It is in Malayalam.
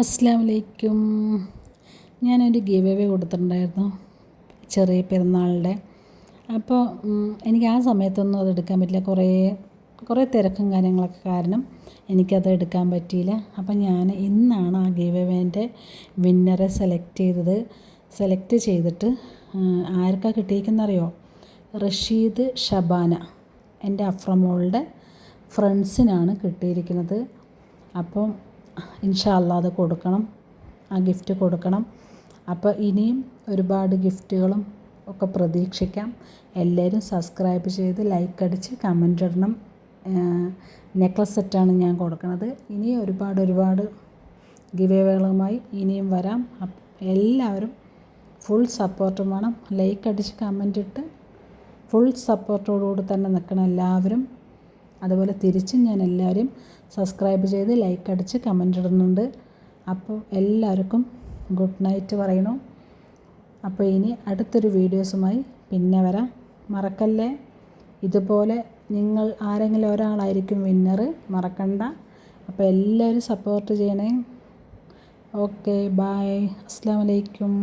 അസ്സലാമു അലൈക്കും. ഞാനൊരു ഗിവ് അവേ കൊടുത്തിട്ടുണ്ടായിരുന്നു ചെറിയ പെരുന്നാളിൻ്റെ. അപ്പോൾ എനിക്ക് ആ സമയത്തൊന്നും അത് എടുക്കാൻ പറ്റില്ല. കുറേ തിരക്കും കാര്യങ്ങളൊക്കെ കാരണം എനിക്കത് എടുക്കാൻ പറ്റിയില്ല. അപ്പം ഞാൻ ഇന്നാണ് ആ ഗിവ് അവേൻ്റെ വിന്നറെ സെലക്ട് ചെയ്തിട്ട് ആർക്കാണ് കിട്ടിയിരിക്കുന്നറിയോ? റഷീദ് ഷബാന, എൻ്റെ അഫ്രമോളുടെ ഫ്രണ്ട്സിനാണ് കിട്ടിയിരിക്കുന്നത്. അപ്പം ഇൻഷാ അല്ലാഹ് അത് കൊടുക്കണം, ആ ഗിഫ്റ്റ് കൊടുക്കണം. അപ്പോൾ ഇനിയും ഒരുപാട് ഗിഫ്റ്റുകളും ഒക്കെ പ്രതീക്ഷിക്കാം. എല്ലാവരും സബ്സ്ക്രൈബ് ചെയ്ത് ലൈക്ക് അടിച്ച് കമൻ്റ് ഇടണം. നെക്ലസ് സെറ്റാണ് ഞാൻ കൊടുക്കുന്നത്. ഇനിയും ഒരുപാട് ഗിവ് അവേകളുമായി ഇനിയും വരാം. എല്ലാവരും ഫുൾ സപ്പോർട്ടും വേണം. ലൈക്ക് അടിച്ച് കമൻ്റ് ഇട്ട് ഫുൾ സപ്പോർട്ടോടുകൂടി തന്നെ നിൽക്കണം എല്ലാവരും. അതുപോലെ തിരിച്ചും ഞാൻ എല്ലാവരും സബ്സ്ക്രൈബ് ചെയ്ത് ലൈക്ക് അടിച്ച് കമൻ്റ് ഇടുന്നുണ്ട്. അപ്പോൾ എല്ലാവർക്കും ഗുഡ് നൈറ്റ് പറയണു. അപ്പോൾ ഇനി അടുത്തൊരു വീഡിയോസുമായി പിന്നെ വരാം. മറക്കല്ലേ, ഇതുപോലെ നിങ്ങൾ ആരെങ്കിലും ഒരാളായിരിക്കും വിന്നർ, മറക്കണ്ട. അപ്പോൾ എല്ലാവരും സപ്പോർട്ട് ചെയ്യണേ. ഓക്കെ, ബൈ, അസ്സലാമു അലൈക്കും.